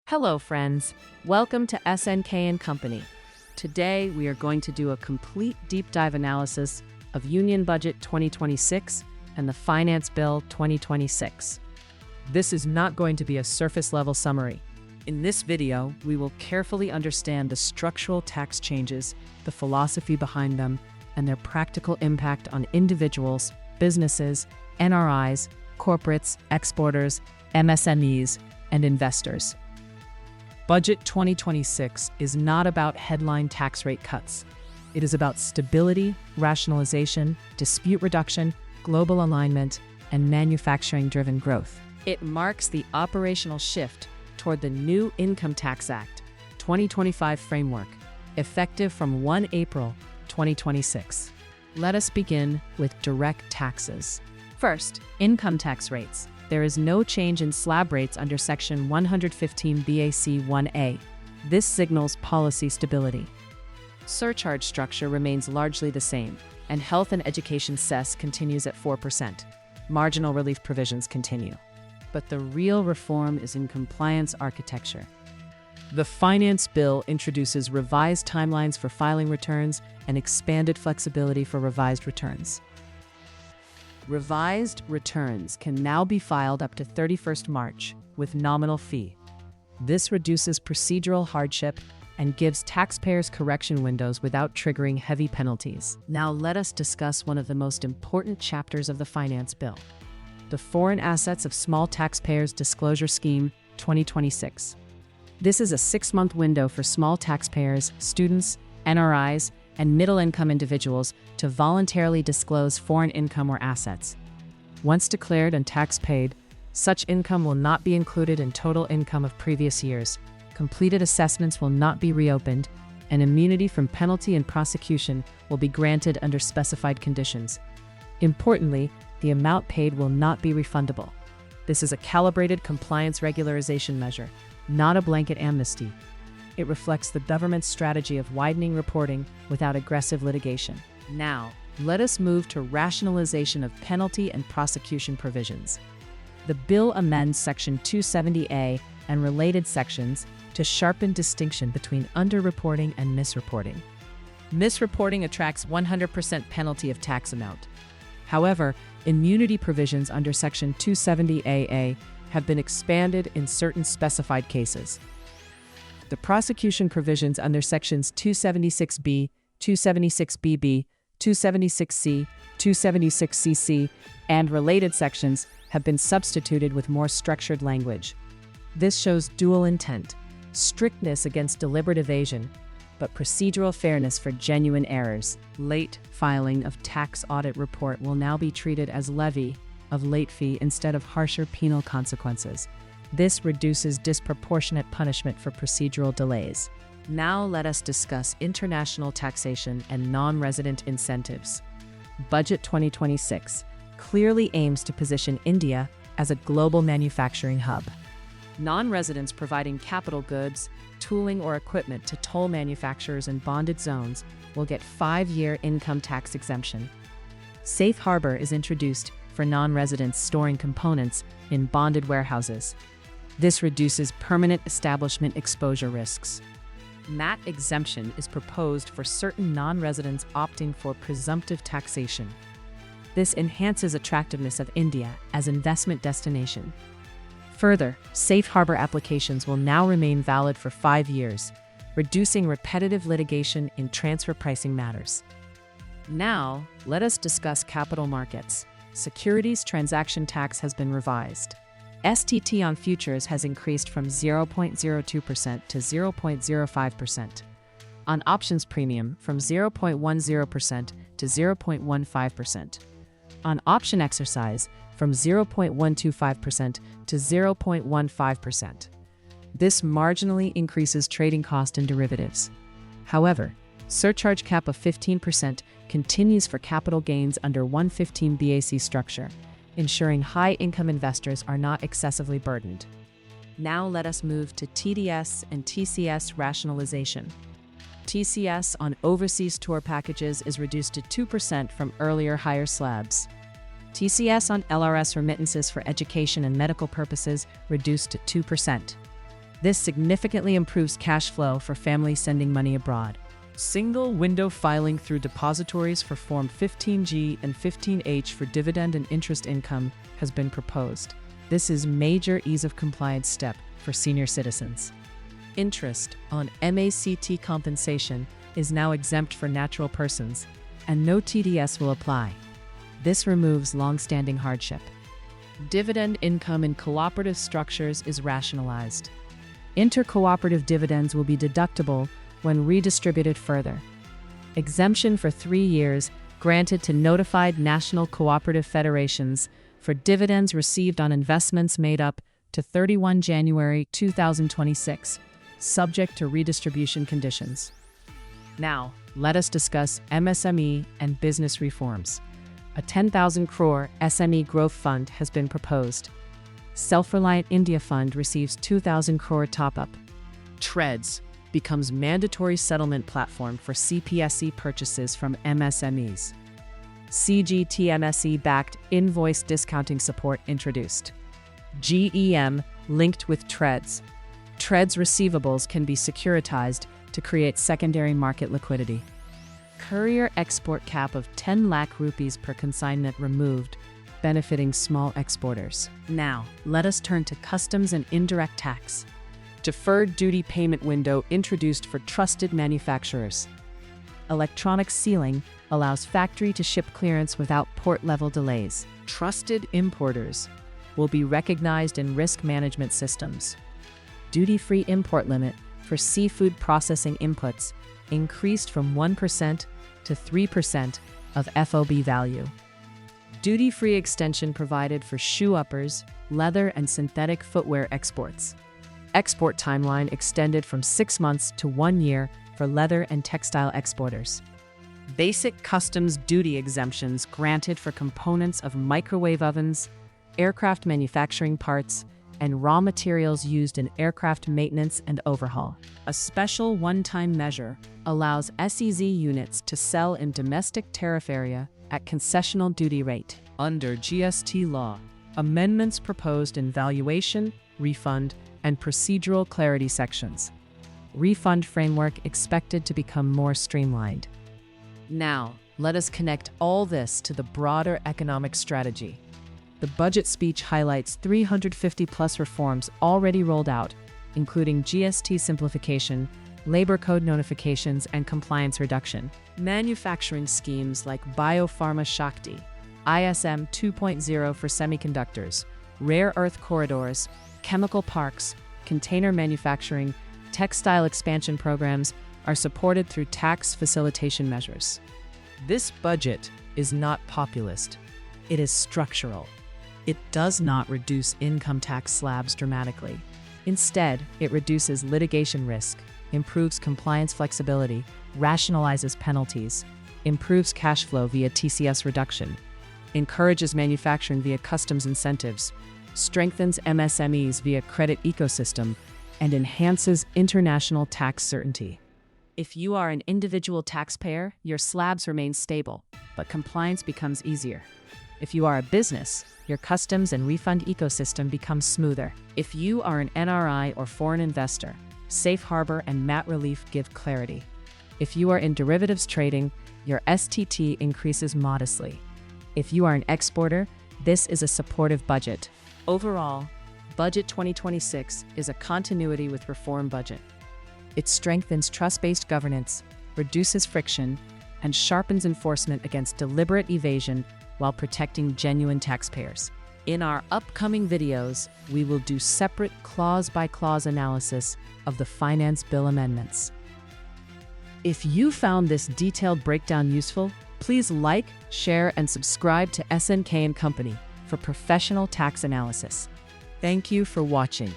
Hello friends, welcome to SNK and Company. Today we are going to do a complete deep dive analysis of Union Budget 2026 and the Finance Bill 2026. This is not going to be a surface level summary. In this video, we will carefully understand the structural tax changes, the philosophy behind them, and their practical impact on individuals, businesses, NRIs, corporates, exporters, MSMEs, and investors. Budget 2026 is not about headline tax rate cuts. It is about stability, rationalization, dispute reduction, global alignment, and manufacturing-driven growth. It marks the operational shift toward the new Income Tax Act 2025 framework, effective from 1 April 2026. Let us begin with direct taxes. First, income tax rates. There is no change in slab rates under Section 115 BAC 1A. This signals policy stability. Surcharge structure remains largely the same, and health and education cess continues at 4%. Marginal relief provisions continue. But the real reform is in compliance architecture. The Finance Bill introduces revised timelines for filing returns and expanded flexibility for revised returns. Revised returns can now be filed up to 31st March with nominal fee. This reduces procedural hardship and gives taxpayers correction windows without triggering heavy penalties. Now let us discuss one of the most important chapters of the Finance Bill, the Foreign Assets of Small Taxpayers Disclosure Scheme 2026. This is a 6-month window for small taxpayers, students, NRIs, and middle-income individuals to voluntarily disclose foreign income or assets. Once declared and tax paid, such income will not be included in total income of previous years, completed assessments will not be reopened, and immunity from penalty and prosecution will be granted under specified conditions. Importantly, the amount paid will not be refundable. This is a calibrated compliance regularization measure, not a blanket amnesty. It reflects the government's strategy of widening reporting without aggressive litigation. Now, let us move to rationalization of penalty and prosecution provisions. The bill amends Section 270A and related sections to sharpen distinction between underreporting and misreporting. Misreporting attracts 100% penalty of tax amount. However, immunity provisions under Section 270AA have been expanded in certain specified cases. The prosecution provisions under Sections 276B, 276BB, 276C, 276CC, and related sections have been substituted with more structured language. This shows dual intent, strictness against deliberate evasion, but procedural fairness for genuine errors. Late filing of tax audit report will now be treated as levy of late fee instead of harsher penal consequences. This reduces disproportionate punishment for procedural delays. Now let us discuss international taxation and non-resident incentives. Budget 2026 clearly aims to position India as a global manufacturing hub. Non-residents providing capital goods, tooling, or equipment to toll manufacturers in bonded zones will get 5-year income tax exemption. Safe harbor is introduced for non-residents storing components in bonded warehouses. This reduces permanent establishment exposure risks. MAT exemption is proposed for certain non-residents opting for presumptive taxation. This enhances attractiveness of India as investment destination. Further, safe harbor applications will now remain valid for 5 years, reducing repetitive litigation in transfer pricing matters. Now, let us discuss capital markets. Securities transaction tax has been revised. STT on futures has increased from 0.02% to 0.05%. On options premium from 0.10% to 0.15%. On option exercise from 0.125% to 0.15%. This marginally increases trading cost in derivatives. However, surcharge cap of 15% continues for capital gains under 115 BAC structure, ensuring high-income investors are not excessively burdened. Now let us move to TDS and TCS rationalization. TCS on overseas tour packages is reduced to 2% from earlier higher slabs. TCS on LRS remittances for education and medical purposes reduced to 2%. This significantly improves cash flow for families sending money abroad. Single window filing through depositories for Form 15G and 15H for dividend and interest income has been proposed. This is major ease of compliance step for senior citizens. Interest on MACT compensation is now exempt for natural persons, and no TDS will apply. This removes long-standing hardship. Dividend income in cooperative structures is rationalized. Inter-cooperative dividends will be deductible when redistributed further. Exemption for 3 years granted to notified national cooperative federations for dividends received on investments made up to 31 January 2026, subject to redistribution conditions. Now, let us discuss MSME and business reforms. A 10,000 crore SME growth fund has been proposed. Self-Reliant India Fund receives 2,000 crore top-up. TREDS becomes mandatory settlement platform for CPSE purchases from MSMEs. CGTMSE-backed invoice discounting support introduced. GEM linked with TREDS. TREDS receivables can be securitized to create secondary market liquidity. Courier export cap of 10 lakh rupees per consignment removed, benefiting small exporters. Now, let us turn to customs and indirect tax. Deferred duty payment window introduced for trusted manufacturers. Electronic sealing allows factory to ship clearance without port-level delays. Trusted importers will be recognized in risk management systems. Duty-free import limit for seafood processing inputs increased from 1% to 3% of FOB value. Duty-free extension provided for shoe uppers, leather and synthetic footwear exports. Export timeline extended from 6 months to 1 year for leather and textile exporters. Basic customs duty exemptions granted for components of microwave ovens, aircraft manufacturing parts, and raw materials used in aircraft maintenance and overhaul. A special one-time measure allows SEZ units to sell in domestic tariff area at concessional duty rate. Under GST law, amendments proposed in valuation, refund, and procedural clarity sections. Refund framework expected to become more streamlined. Now, let us connect all this to the broader economic strategy. The budget speech highlights 350-plus reforms already rolled out, including GST simplification, labor code notifications, and compliance reduction. Manufacturing schemes like Biopharma Shakti, ISM 2.0 for semiconductors, rare earth corridors, chemical parks, container manufacturing, textile expansion programs are supported through tax facilitation measures. This budget is not populist. It is structural. It does not reduce income tax slabs dramatically. Instead, it reduces litigation risk, improves compliance flexibility, rationalizes penalties, improves cash flow via TCS reduction, encourages manufacturing via customs incentives, strengthens MSMEs via credit ecosystem, and enhances international tax certainty. If you are an individual taxpayer, your slabs remain stable, but compliance becomes easier. If you are a business, your customs and refund ecosystem becomes smoother. If you are an NRI or foreign investor, safe harbor and MAT relief give clarity. If you are in derivatives trading, your STT increases modestly. If you are an exporter, this is a supportive budget. Overall, Budget 2026 is a continuity with Reform Budget. It strengthens trust-based governance, reduces friction, and sharpens enforcement against deliberate evasion while protecting genuine taxpayers. In our upcoming videos, we will do separate clause-by-clause analysis of the Finance Bill amendments. If you found this detailed breakdown useful, please like, share, and subscribe to SNK and Company for professional tax analysis. Thank you for watching.